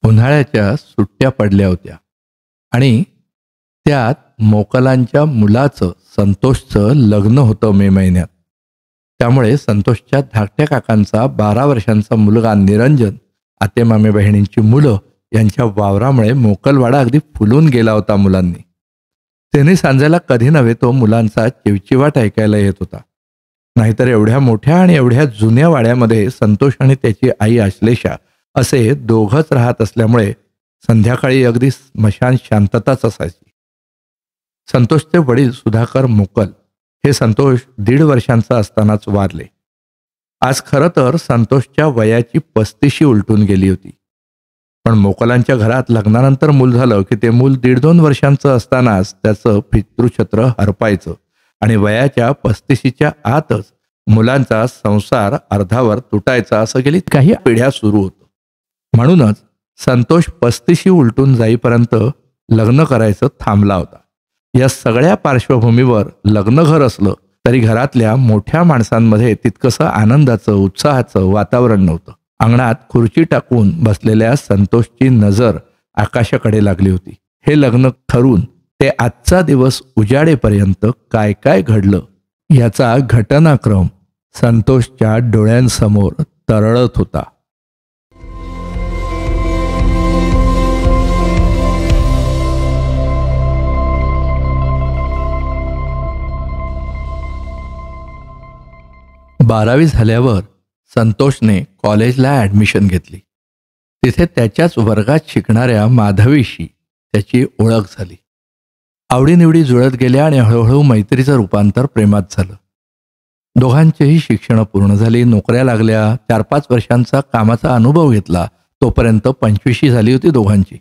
उन्हाळ्याच्या सुट्ट्या पडल्या होत्या आणि त्यात मोकलांच्या मुलाचं संतोषचं लग्न होतं मे महिन्यात. त्यामुळे संतोषच्या धाकट्या काकांचा 12 वर्षांचा मुलगा निरंजन, आतेमामे बहिणींची मुलं यांच्या वावरामुळे मोकलवाडा अगदी फुलून गेला होता मुलांनी. त्याने सांजायला कधी नव्हे तो मुलांचा चिवचिवाट ऐकायला येत होता. नाहीतर एवढ्या मोठ्या आणि एवढ्या जुन्या वाड्यामध्ये संतोष आणि त्याची आई आश्लेषा असे दोघंच राहत असल्यामुळे संध्याकाळी अगदी स्मशान शांतताच असायची. संतोषचे वडील सुधाकर मोकल हे संतोष 1.5 वर्षांचा असतानाच वारले. आज खरं तर संतोषच्या वयाची 35 उलटून गेली होती. पण मोकलांच्या घरात लग्नानंतर मूल झालं की ते मूल 1.5-2 वर्षांचं असतानाच त्याचं पितृछत्र हरपायचं आणि वयाच्या 35च्या आतच मुलांचा संसार अर्धावर तुटायचा, असं गेली काही पिढ्या सुरू होतं. म्हणूनच संतोष 35 उलटून जाईपर्यंत लग्न करायचं थांबला होता. या सगळ्या पार्श्वभूमीवर लग्न घर असलं तरी घरातल्या मोठ्या माणसांमध्ये तितकंसं आनंदाचं उत्साहाचं वातावरण नव्हतं. अंगणात खुर्ची टाकून बसलेल्या संतोषची नजर आकाशाकडे लागली होती. हे लग्न ठरून ते आजचा दिवस उजाडेपर्यंत काय काय घडलं याचा घटनाक्रम संतोषच्या डोळ्यांसमोर तरळत होता. बारावी झाल्यावर संतोषने कॉलेजला ॲडमिशन घेतली. तिथे त्याच्याच वर्गात शिकणाऱ्या माधवीशी त्याची ओळख झाली. आवडीनिवडी जुळत गेल्या आणि हळूहळू मैत्रीचं रूपांतर प्रेमात झालं. दोघांचेही शिक्षणं पूर्ण झाली, नोकऱ्या लागल्या, 4-5 वर्षांचा कामाचा अनुभव घेतला. तोपर्यंत 25शी झाली होती दोघांची.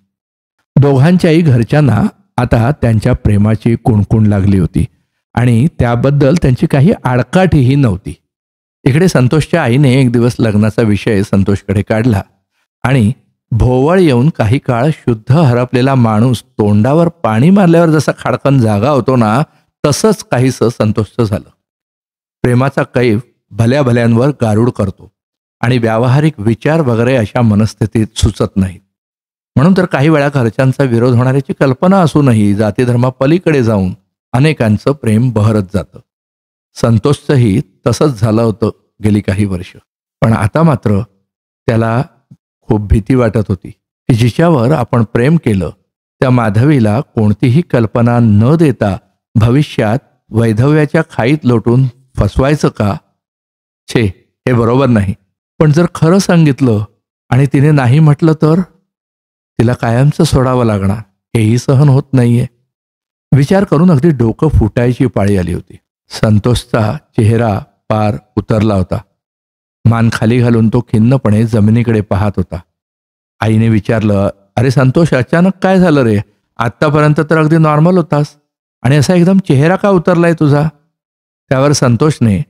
दोघांच्याही घरच्यांना आता त्यांच्या प्रेमाची कुणकुण लागली होती आणि त्याबद्दल त्यांची काही आडकाठीही नव्हती. इकडे संतोषच्या आईने एक दिवस लग्नाचा विषय संतोषकडे काढला आणि भोवळ येऊन काही काळ शुद्ध हरपलेला माणूस तोंडावर पाणी मारल्यावर जसा खाडकन जागा होतो ना, तसंच काहीसं संतोषचं झालं. प्रेमाचा कैफ भल्या भल्यांवर गारुड करतो आणि व्यावहारिक विचार वगैरे अशा मनस्थितीत सुचत नाहीत. म्हणून तर काही वेळा घरच्यांचा विरोध होणाऱ्याची कल्पना असूनही जातीधर्मापलीकडे जाऊन अनेकांचं प्रेम बहरत जातं. संतोषचंही तसंच झालं होतं गेली काही वर्ष. पण आता मात्र त्याला खूप भीती वाटत होती की जिच्यावर आपण प्रेम केलं त्या माधवीला कोणतीही कल्पना न देता भविष्यात वैधव्याच्या खाईत लोटून फसवायचं का? छे, हे बरोबर नाही. पण जर खरं सांगितलं आणि तिने नाही म्हटलं तर तिला कायमचं सोडावं लागणार, हेही सहन होत नाहीये. विचार करून अगदी डोकं फुटायची पाळी आली होती. संतोषचा चेहरा पार उतरला होता. मान खाली घालून तो खिन्नपणे जमिनीकडे पाहत होता. आईने विचारलं, अरे संतोष, अचानक काय झालं रे? आत्तापर्यंत तर अगदी नॉर्मल होतास आणि असा एकदम चेहरा का उतरलाय तुझा? त्यावर संतोषने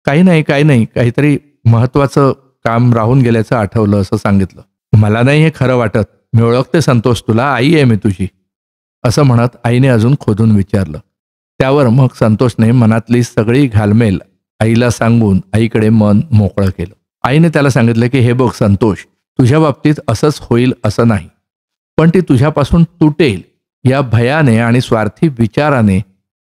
काही नाही, काहीतरी महत्वाचं काम राहून गेल्याचं आठवलं असं सांगितलं. मला नाही हे खरं वाटत, मी ओळखते संतोष तुला, आई आहे मी तुझी, असं म्हणत आईने अजून खोदून विचारलं. त्यावर मग संतोषने मनातली सगळी घालमेल आईला सांगून आईकडे मन मोकळं केलं. आईने त्याला सांगितलं की हे बघ संतोष, तुझ्या बाबतीत असंच होईल असं नाही, पण ती तुझ्यापासून तुटेल या भयाने आणि स्वार्थी विचाराने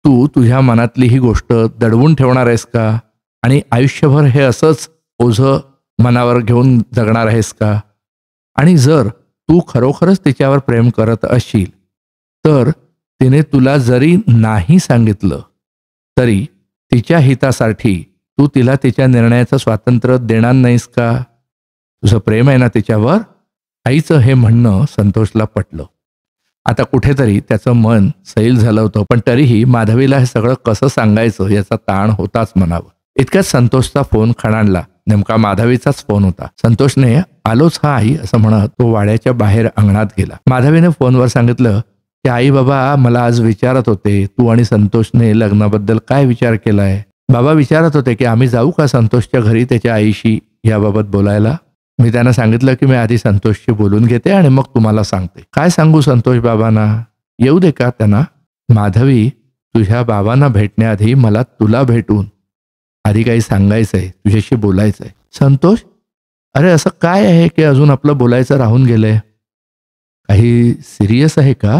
तू तुझ्या मनातली ही गोष्ट दडवून ठेवणार आहेस का? आणि आयुष्यभर हे असंच ओझं मनावर घेऊन जगणार आहेस का? आणि जर तू खरोखरच तिच्यावर प्रेम करत असशील तर तिने तुला जरी नाही सांगितलं तरी तिच्या हितासाठी तू तिला तिच्या निर्णयाचं स्वातंत्र्य देणार नाहीस का? तुझं प्रेम आहे ना तिच्यावर? आईचं हे म्हणणं संतोषला पटलं. आता कुठेतरी त्याचं मन सैल झालं होतं, पण तरीही माधवीला हे सगळं कसं सांगायचं याचा ताण होताच मनावर. इतक्यात संतोषचा फोन खणाणला. नेमका माधवीचाच फोन होता. संतोषने आलोच हा आई असं म्हणत तो वाड्याच्या बाहेर अंगणात गेला. माधवीने फोनवर सांगितलं की आई बाबा, मला आज विचारत होते तू आणि संतोषने लग्नाबद्दल काय विचार केलाय. बाबा विचारत होते की आम्ही जाऊ का संतोषच्या घरी त्याच्या आईशी याबाबत बोलायला. मी त्यांना सांगितलं की मी आधी संतोषशी बोलून घेते आणि मग तुम्हाला सांगते. काय सांगू संतोष बाबांना? येऊ दे का त्यांना? माधवी, तुझ्या बाबांना भेटण्याआधी मला तुला भेटून आधी काही सांगायचंय, तुझ्याशी बोलायचंय. संतोष, अरे असं काय आहे की अजून आपलं बोलायचं राहून गेलंय? काही सिरियस आहे का?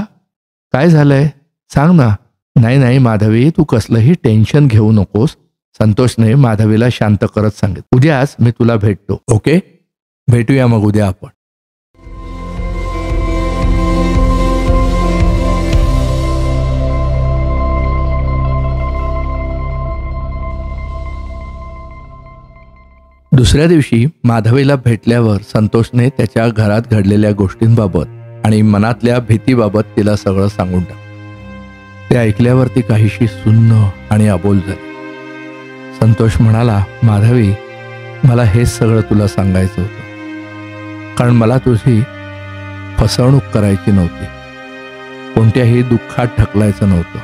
काय झालंय? सांग ना. नाही नाही माधवी, तू कसलंही टेन्शन घेऊ नकोस, संतोषने माधवीला शांत करत सांगितलं. उद्याच मी तुला भेटतो. ओके, भेटूया मग उद्या आपण. दुसऱ्या दिवशी माधवीला भेटल्यावर संतोषने त्याच्या घरात घडलेल्या गोष्टींबाबत आणि मनातल्या भीतीबाबत तिला सगळं सांगून टाकलं. ते ऐकल्यावर ती काहीशी सुन्न आणि अबोल झाली. संतोष म्हणाला, माधवी, मला हेच सगळं तुला सांगायचं होतं, कारण मला तुझी फसवणूक करायची नव्हती, कोणत्याही दुःखात ढकलायचं नव्हतं.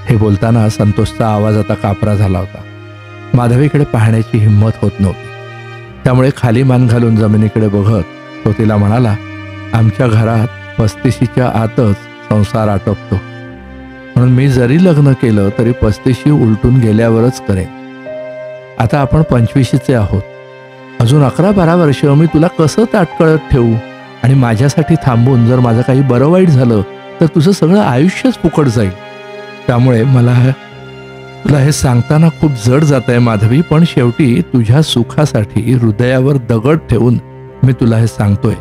हे बोलताना संतोषचा आवाज आता कापरा झाला होता. माधवीकडे पाहण्याची हिंमत होत नव्हती. त्यामुळे खाली मान घालून जमिनीकडे बघत तो तिला म्हणाला, आमच्या घरात 35च्या आतच संसार आटोपतो, म्हणून मी जरी लग्न केलं तरी 35 उलटून गेल्यावरच करेन. आता आपण 25चे आहोत. अजून 11-12 वर्ष मी तुला कसं ताटकळत ठेवू? आणि माझ्यासाठी थांबून जर माझं काही बरं वाईट झालं तर तुझं सगळं आयुष्यच फुकट जाईल. त्यामुळे मला तुला हे सांगताना खूप जड जात आहे माधवी, पण शेवटी तुझ्या सुखासाठी हृदयावर दगड ठेवून मी तुला हे सांगतोय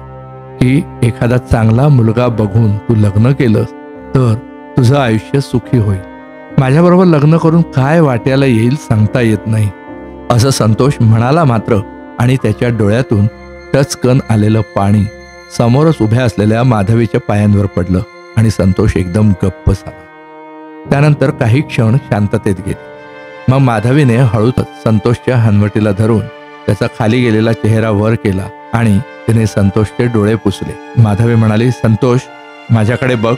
की एखादा चांगला मुलगा बघून तू लग्न केलंस तर तुझं आयुष्य सुखी होईल. माझ्याबरोबर लग्न करून काय वाट्याला येईल सांगता येत नाही, असं संतोष म्हणाला मात्र, आणि त्याच्या डोळ्यातून टचकन आलेलं पाणी समोरच उभ्या असलेल्या माधवीच्या पायांवर पडलं आणि संतोष एकदम गप्प झाला. त्यानंतर काही क्षण शांततेत गेले. मग माधवीने हळूच संतोषच्या हनवटीला धरून त्याचा खाली गेलेला चेहरा वर केला आणि तिने संतोषचे डोळे पुसले. माधवी म्हणाली, संतोष, माझ्याकडे बघ.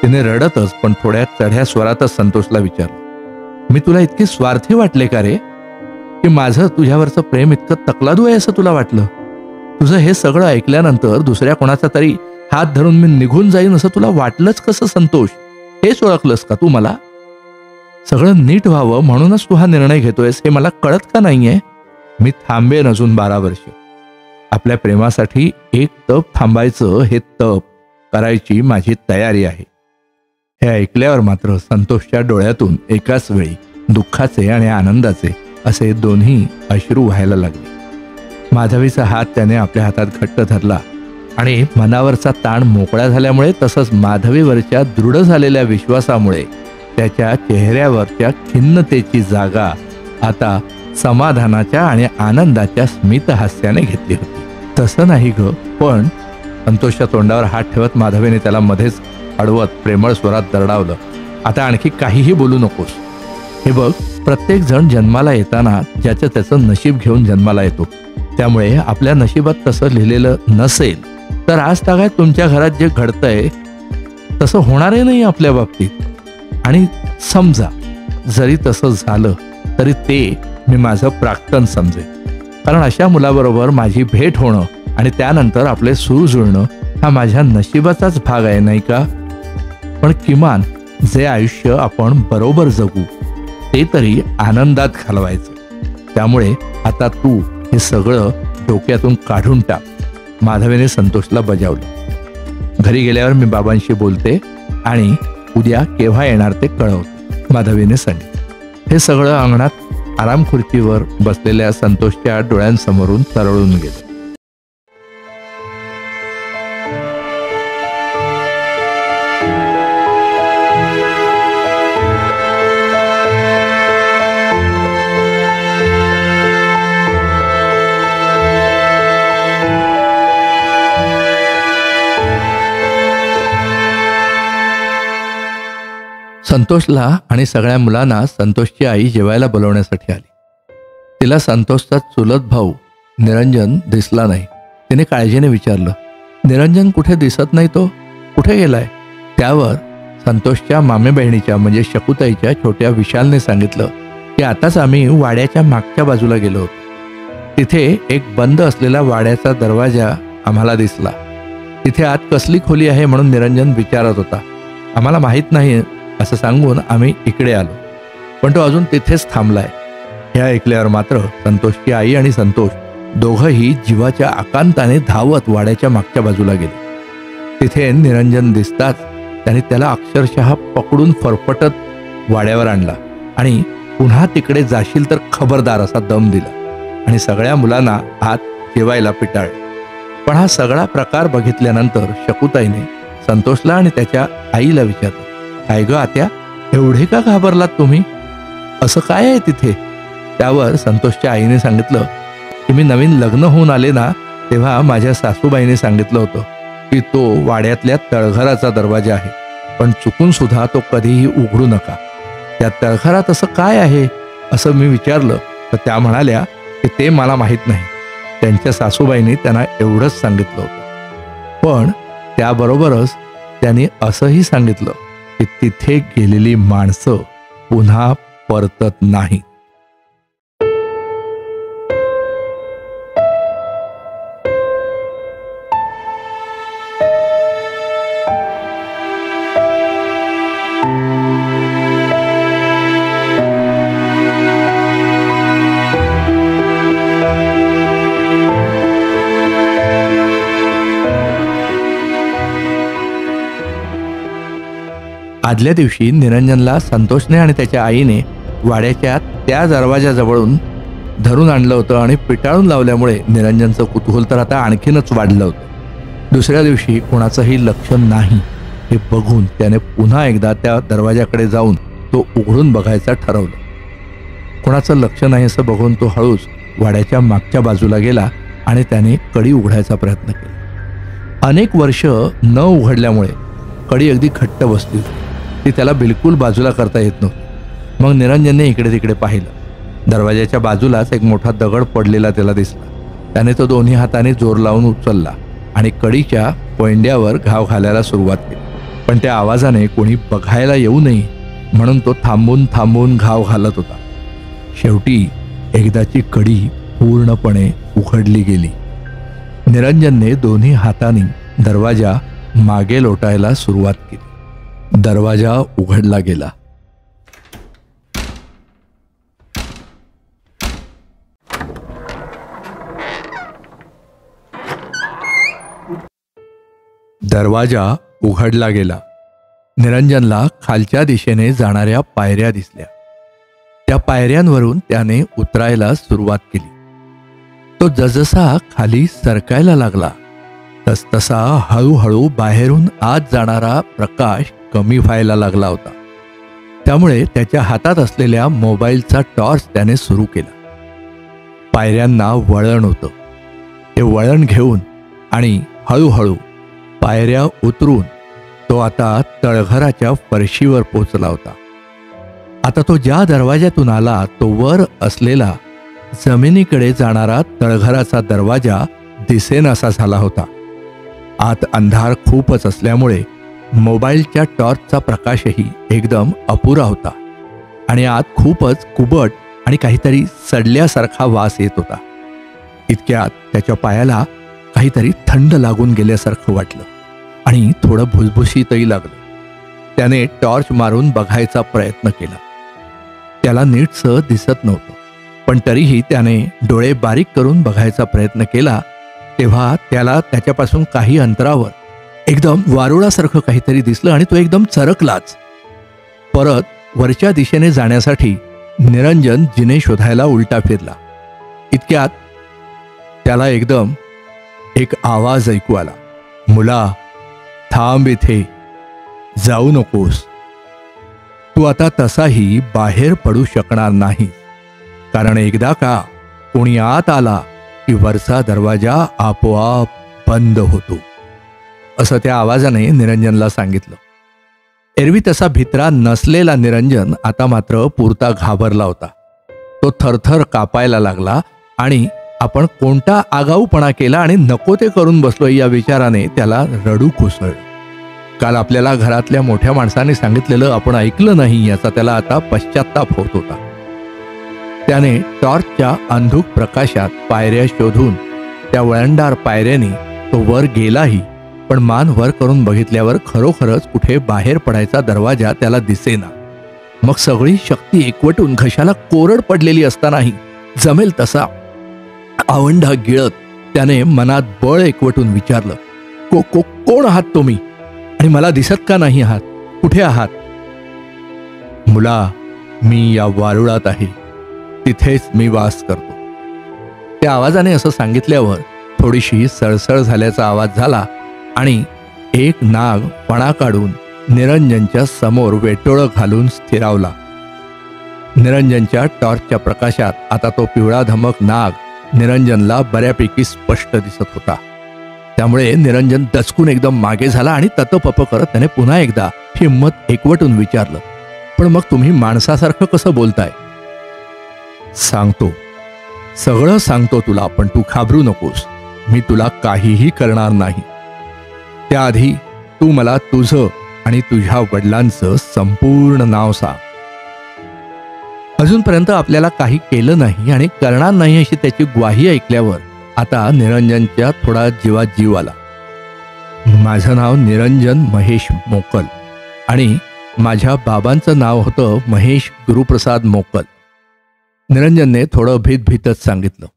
तिने रडतच पण थोड्या चढ्या स्वरातच संतोषला विचारलं, मी तुला इतकी स्वार्थी वाटले का रे, की माझं तुझ्यावरचं प्रेम इतकं तकलादू आहे असं तुला वाटलं? तुझं हे सगळं ऐकल्यानंतर दुसऱ्या कोणाचा तरी हात धरून मी निघून जाईन असं तुला वाटलंच कसं संतोष? हेच ओळखलंस का तू मला? सगळं नीट व्हावं म्हणूनच तू हा निर्णय घेतोयस हे मला कळत का नाहीये? मी थांबेन अजून 12 वर्ष. आपल्या प्रेमासाठी एक तप थांबायचं, हे तप करायची माझी तयारी आहे. हे ऐकल्यावर मात्र संतोषच्या डोळ्यातून एकाच वेळी दुःखाचे आणि आनंदाचे असे दोन्ही अश्रू व्हायला लागले. माधवीचा हात त्याने आपल्या हातात घट्ट धरला आणि मनावरचा ताण मोकळा झाल्यामुळे, तसंच माधवीवरच्या दृढ झालेल्या विश्वासामुळे त्याच्या चेहऱ्यावरच्या खिन्नतेची जागा आता समाधानाच्या आणि आनंदाच्या स्मित हास्याने घेतली होती. तसं नाही ग, पण संतोषच्या तोंडावर हात ठेवत माधवीने त्याला मध्येच अडवत प्रेमळ स्वरात दरडावलं, आता आणखी काहीही बोलू नकोस. हे बघ, प्रत्येक जण जन्माला येताना ज्याचं त्याचं नशीब घेऊन जन्माला येतो. त्यामुळे आपल्या नशिबात तसं लिहिलेलं नसेल तर आज तागायत तुमच्या घरात जे घडतंय तसं होणारही नाही आपल्या बाबतीत. आणि समजा जरी तसं झालं तरी ते मी माझं प्राक्तन समजेन, कारण अशा मुलाबरोबर माझी भेट होणं आणि त्यानंतर आपले सूर जुळणं हा माझ्या नशिबाचाच भाग आहे, नाही का? पण किमान जे आयुष्य आपण बरोबर जगू ते तरी आनंदात घालवायचं. त्यामुळे आता तू हे सगळं डोक्यातून काढून टाक. माधवीने संतोषला बजावलं. घरी गेल्यावर मी बाबांशी बोलते आणि उद्या केव्हा येणार ते कळवते, माधवीने सांगितलं. हे सगळं अंगणात आराम खुर्चीवर बसलेल्या संतोषच्या डोळ्यांसमोरून तरळून गेलं. संतोषला आणि सगळ्या मुलांना संतोषची आई जेवायला बोलवण्यासाठी आली. तिला संतोषचा चुलत भाऊ निरंजन दिसला नाही. तिने काळजीने विचारलं, निरंजन कुठे दिसत नाही, तो कुठे गेलाय? त्यावर संतोषच्या मामे बहिणीच्या म्हणजे शकुताईच्या छोट्या विशालने सांगितलं की आताच आम्ही वाड्याच्या मागच्या बाजूला गेलो होतो. तिथे एक बंद असलेला वाड्याचा दरवाजा आम्हाला दिसला. तिथे आत कसली खोली आहे म्हणून निरंजन विचारत होता. आम्हाला माहीत नाही असं सांगून आम्ही इकडे आलो, पण तो अजून तिथेच थांबलाय. हे ऐकल्यावर मात्र संतोषची आई आणि संतोष दोघंही जीवाच्या आकांताने धावत वाड्याच्या मागच्या बाजूला गेले. तिथे निरंजन दिसताच त्याने त्याला अक्षरशः पकडून फरफटत वाड्यावर आणला आणि पुन्हा तिकडे जाशील तर खबरदार असा दम दिला आणि सगळ्या मुलांना आत जेवायला पिटाळले. पण हा सगळा प्रकार बघितल्यानंतर शकुताईने संतोषला आणि त्याच्या आईला विचारलं, काय ग आत्या, एवढे का घाबरलात तुम्ही? असं काय आहे तिथे? त्यावर संतोषच्या आईने सांगितलं की मी नवीन लग्न होऊन आले ना, तेव्हा माझ्या सासूबाईने सांगितलं होतं की तो वाड्यातल्या तळघराचा दरवाजा आहे, पण चुकून सुद्धा तो कधीही उघडू नका. त्या तळघरात असं काय आहे असं मी विचारलं तर त्या म्हणाल्या की ते मला माहीत नाही. त्यांच्या सासूबाईंनी त्यांना एवढंच सांगितलं होतं. पण त्याबरोबरच त्यांनी असंही सांगितलं की तिथे गेलेली माणसं पुन्हा परतत नाही. आदल्या दिवशी निरंजनला संतोषने आणि त्याच्या आईने वाड्याच्या त्या दरवाजाजवळून धरून आणलं होतं आणि पिटाळून लावल्यामुळे निरंजनचं कुतूहल तर आता आणखीनच वाढलं होतं. दुसऱ्या दिवशी कोणाचंही लक्ष नाही हे बघून त्याने पुन्हा एकदा त्या दरवाजाकडे जाऊन तो उघडून बघायचा ठरवलं. कोणाचं लक्ष नाही असं बघून तो हळूच वाड्याच्या मागच्या बाजूला गेला आणि त्याने कडी उघडायचा प्रयत्न केला. अनेक वर्ष न उघडल्यामुळे कडी अगदी घट्ट बसली होती. ती त्याला बिलकुल बाजूला करता येत नव्हती. मग निरंजनने इकडे तिकडे पाहिलं. दरवाजाच्या बाजूलाच एक मोठा दगड पडलेला त्याला दिसला. त्याने तो दोन्ही हाताने जोर लावून उचलला आणि कडीच्या कोंड्यावर घाव घालायला सुरुवात केली. पण त्या आवाजाने कोणी बघायला येऊ नये म्हणून तो थांबून थांबून घाव घालत होता. शेवटी एकदाची कडी पूर्णपणे उघडली गेली. निरंजनने दोन्ही हातांनी दरवाजा मागे लोटायला सुरुवात केली. दरवाजा उघडला गेला. दरवाजा उघडला गेला. निरंजनला खालच्या दिशेने जाणाऱ्या पायऱ्या दिसल्या. त्या पायऱ्यांवरून त्याने उतरायला सुरुवात केली. तो जसजसा खाली सरकायला लागला तसतसा हळूहळू बाहेरून आत जाणारा प्रकाश कमी व्हायला लागला होता. त्यामुळे त्याच्या हातात असलेल्या मोबाईलचा टॉर्च त्याने सुरू केला. पायऱ्यांना वळण होतं. ते वळण घेऊन आणि हळूहळू पायऱ्या उतरून तो आता तळघराच्या फरशीवर पोचला होता. आता तो ज्या दरवाज्यातून आला तो वर असलेला जमिनीकडे जाणारा तळघराचा दरवाजा दिसेनासा झाला होता. आत अंधार खूपच असल्यामुळे मोबाईलच्या टॉर्चचा प्रकाशही एकदम अपुरा होता आणि आत खूपच कुबट आणि काहीतरी सडल्यासारखा वास येत होता. इतक्यात त्याच्या पायाला काहीतरी थंड लागून गेल्यासारखं वाटलं आणि थोडं भुसभुशीतही लागलं. त्याने टॉर्च मारून बघायचा प्रयत्न केला. त्याला नीटसं दिसत नव्हतं, पण तरीही त्याने डोळे बारीक करून बघायचा प्रयत्न केला. तेव्हा त्याला त्याच्यापासून काही अंतरावर एकदम वारुळासारखं काहीतरी दिसलं आणि तो एकदम चरकलाच. परत वरच्या दिशेने जाण्यासाठी निरंजन जिने शोधायला उलटा फिरला. इतक्यात त्याला एकदम एक आवाज ऐकू आला. मुला, थांब इथे, जाऊ नकोस. तू आता तसाही बाहेर पडू शकणार नाही, कारण एकदा का कोणी आत आला की वरचा दरवाजा आपोआप बंद होतो, असं त्या आवाजाने निरंजनला सांगितलं. एरवी तसा भित्रा नसलेला निरंजन आता मात्र पुरता घाबरला होता. तो थरथर कापायला लागला आणि आपण कोणता आगाऊपणा केला आणि नको ते करून बसलोय या विचाराने त्याला रडू कोसळलं. काल आपल्याला घरातल्या मोठ्या माणसाने सांगितलेलं आपण ऐकलं नाही याचा त्याला आता पश्चात्ताप होत होता. त्याने टॉर्चच्या अंधुक प्रकाशात पायऱ्या शोधून त्या वळणदार पायऱ्याने तो वर गेलाही, पण मान वर करून बघितल्यावर खरोखरच कुठे बाहेर पडायचा दरवाजा त्याला दिसेना. मग सगळी शक्ती एकवटून घशाला कोरड पडलेली असतानाही जमेल तसा आवंढा गिळत त्याने मनात बळ एकवटून विचारलं, कोण आहात तुम्ही आणि मला दिसत का नाही आहात? कुठे आहात? मुला, मी या वारुळात आहे, तिथेच मी वास करतो. त्या आवाजाने असं सांगितल्यावर थोडीशी सळसळ झाल्याचा आवाज झाला आणि एक नाग फणा काढून निरंजनच्या समोर वेटोळं घालून स्थिरावला. निरंजनच्या टॉर्चच्या प्रकाशात आता तो पिवळा धमक नाग निरंजनला बऱ्यापैकी स्पष्ट दिसत होता. त्यामुळे निरंजन दचकून एकदम मागे झाला आणि ततपप करत त्याने पुन्हा एकदा हिम्मत एकवटून विचारलं, पण मग तुम्ही माणसासारखं कसं बोलताय? सांगतो, सगळं सांगतो तुला, पण तू घाबरू नकोस. मी तुला काहीही करणार नाही. त्याआधी तू मला तुझं आणि तुझ्या वडिलांचं संपूर्ण नाव सांग. अजूनपर्यंत आपल्याला काही केलं नाही आणि करणार नाही अशी त्याची ग्वाही ऐकल्यावर आता निरंजनच्या थोडा जीवात जीव आला. माझं नाव निरंजन महेश मोकल आणि माझ्या बाबांचं नाव होतं महेश गुरुप्रसाद मोकल. निरंजनने थोडं भीतच सांगितलं.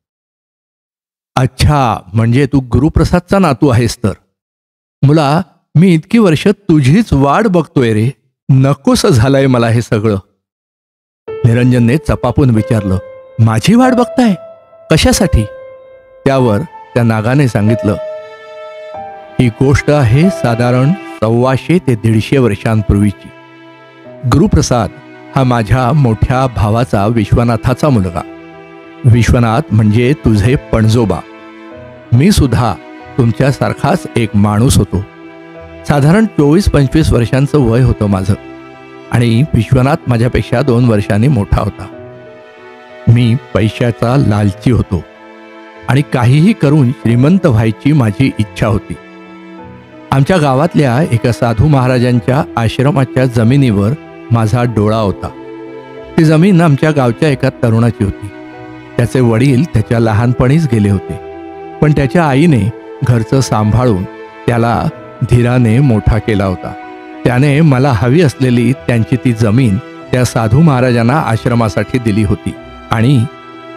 अच्छा, म्हणजे तू गुरुप्रसादचा नातू आहेस तर? मुला, मी इतकी वर्ष तुझीच वाट बघतोय रे. नकोसं झालंय मला हे सगळं. निरंजनने चपापून विचारलं, माझी वाट बघताय? कशासाठी? त्यावर त्या नागाने सांगितलं, ही गोष्ट आहे साधारण 125 ते 150 वर्षांपूर्वीची. गुरुप्रसाद हा माझ्या मोठ्या भावाचा विश्वनाथाचा मुलगा. विश्वनाथ म्हणजे तुझे पणजोबा. मी सुद्धा तुमच्यासारखाच एक माणूस होतो. साधारण 24-25 वर्षांचं वय होतं माझं आणि विश्वनाथ माझ्यापेक्षा 2 वर्षांनी मोठा होता. मी पैशाचा लालची होतो आणि काहीही करून श्रीमंत व्हायची माझी इच्छा होती. आमच्या गावातल्या एका साधू महाराजांच्या आश्रमाच्या जमिनीवर माझा डोळा होता. ती जमीन आमच्या गावच्या एका तरुणाची होती. त्याचे वडील त्याच्या लहानपणीच गेले होते, पण त्याच्या आईने घरचं सांभाळून त्याला धीराने मोठा केला होता. त्याने मला हवी असलेली त्यांची ती जमीन त्या साधू महाराजांना आश्रमासाठी दिली होती आणि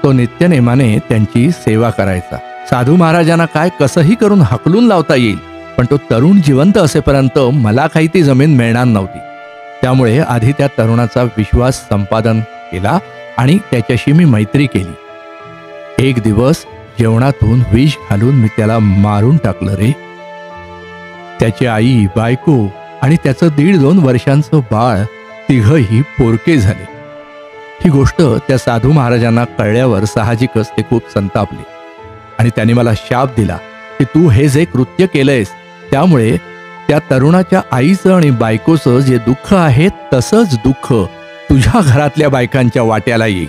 तो नित्यनेमाने त्यांची सेवा करायचा. साधू महाराजांना काय कसंही करून हकलून लावता येईल, पण तो तरुण जिवंत असेपर्यंत मला काही ती जमीन मिळणार नव्हती. त्यामुळे आधी त्या तरुणाचा विश्वास संपादन केला आणि त्याच्याशी मी मैत्री केली. एक दिवस जेवणातून विष घालून मी त्याला मारून टाकलं रे. त्याची आई, बायको आणि त्याचं 1.5-2 वर्षांचं बाळ तिघही पोरके झाले. ही गोष्ट त्या साधू महाराजांना कळल्यावर साहजिकच ते खूप संतापले आणि त्यांनी मला शाप दिला की तू हे जे कृत्य केलंयस त्यामुळे त्या तरुणाच्या आईचं आणि बायकोचं जे दुःख आहे तसंच दुःख तुझ्या घरातल्या बायकांच्या वाट्याला येईल.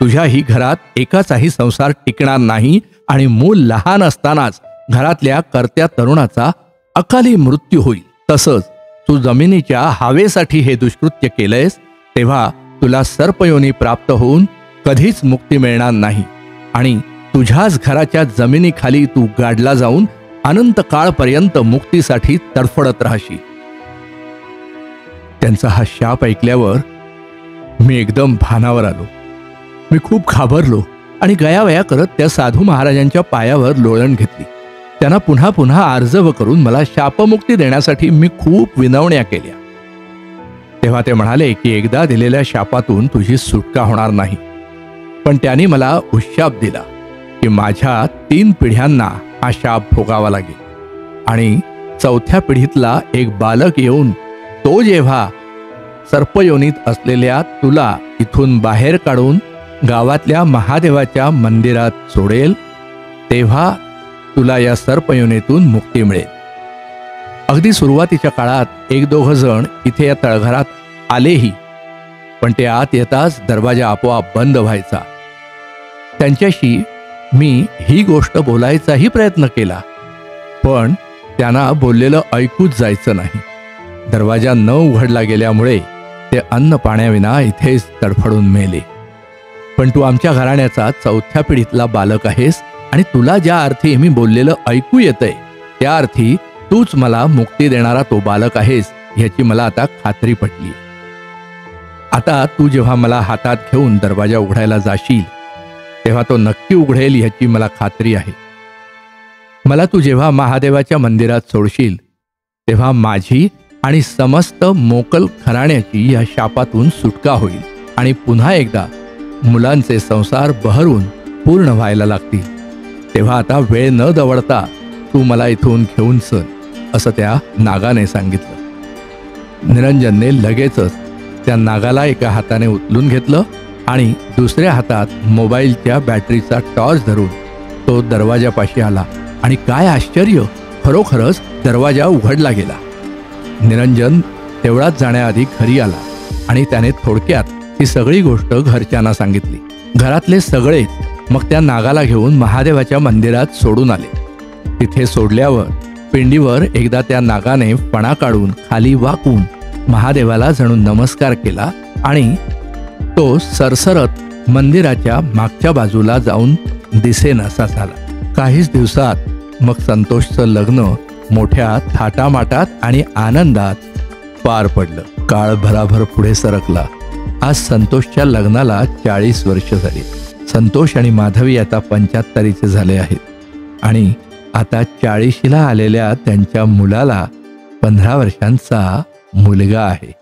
तुझ्याही घरात एकाचाही संसार टिकणार नाही आणि मूल लहान असतानाच घरातल्या कर्त्या तरुणाचा अकाली मृत्यू होईल. तसंच तू जमिनीच्या हवेसाठी हे दुष्कृत्य केलंयस तेव्हा तुला सर्पयोनी प्राप्त होऊन कधीच मुक्ती मिळणार नाही आणि तुझ्याच घराच्या जमिनीखाली तू गाडला जाऊन अनंत काळपर्यंत मुक्तीसाठी तडफडत राहशील. त्यांचा हा शाप ऐकल्यावर मी एकदम भानावर आलो. मी खूप घाबरलो आणि गयावया करत त्या साधू महाराजांच्या पायावर लोळण घेतली. त्यांना पुन्हा पुन्हा आर्जव करून मला शापमुक्ती देण्यासाठी मी खूप विनवण्या केल्या. तेव्हा ते म्हणाले की एकदा दिलेल्या शापातून तुझी सुटका होणार नाही, पण त्यांनी मला उशाप दिला की माझ्या 3 पिढ्यांना हा शाप भोगावा लागेल आणि 4थ्या पिढीतला एक बालक येऊन तो जेव्हा सर्पयोनीत असलेल्या तुला इथून बाहेर काढून गावातल्या महादेवाच्या मंदिरात सोडेल तेव्हा तुला या सर्पयोनीतून मुक्ती मिळेल. अगदी सुरुवातीच्या काळात 1-2 जण इथे या तळघरात आलेही, पण ते आत येताच दरवाजा आपोआप बंद व्हायचा. त्यांच्याशी मी ही गोष्ट बोलायचाही प्रयत्न केला, पण त्यांना बोललेलं ऐकूच जायचं नाही. दरवाजा न उघडला गेल्यामुळे ते अन्न पाण्याविना इथेच तडफडून मेले. पण तू आमच्या घराण्याचा 4थ्या पिढीतला बालक आहेस आणि तुला ज्या अर्थी मी बोललेलं ऐकू येतंय त्या अर्थी तूच मला मुक्ती देणारा तो बालक आहेस याची मला आता खात्री पटली. आता तू जेव्हा मला हातात घेऊन दरवाजा उघडायला जाशील तेव्हा तो नक्की उघडेल याची मला खात्री आहे. मला तू जेव्हा महादेवाच्या मंदिरात सोडशील तेव्हा माझी आणि समस्त मोकल घराण्याची या शापातून सुटका होईल आणि पुन्हा एकदा मुलांचे संसार बहरून पूर्ण व्हायला लागतील. तेव्हा आता वेळ न दवडता तू मला इथून घेऊन चल, असं त्या नागाने सांगितलं. निरंजनने लगेचच त्या नागाला एका हाताने उचलून घेतलं आणि दुसऱ्या हातात मोबाईलच्या बॅटरीचा टॉर्च धरून तो दरवाजापाशी आला आणि काय आश्चर्य, खरोखरच दरवाजा उघडला गेला. निरंजन तेवढाच जाण्याआधी घरी आला आणि त्याने थोडक्यात ही सगळी गोष्ट घरच्यांना सांगितली. घरातले सगळेच मग त्या नागाला घेऊन महादेवाच्या मंदिरात सोडून आले. तिथे सोडल्यावर पिंडीवर एकदा त्या नागाने फणा काढून खाली वाकून महादेवाला जणू नमस्कार केला आणि तो सरसरत मंदिराच्या मागच्या बाजूला जाऊन दिसेनासा झाला. काहीच दिवसात मग संतोषचं लग्न मोठ्या थाटामाटात आणि आनंदात पार पडलं. काळ भराभर पुढे सरकला. आज संतोषच्या लग्नाला 40 वर्ष झाली. संतोष आणि माधवी आता 75चे झाले आहेत आणि आता 40ला आलेल्या त्यांच्या मुलाला 15 वर्षांचा मुलगा आहे.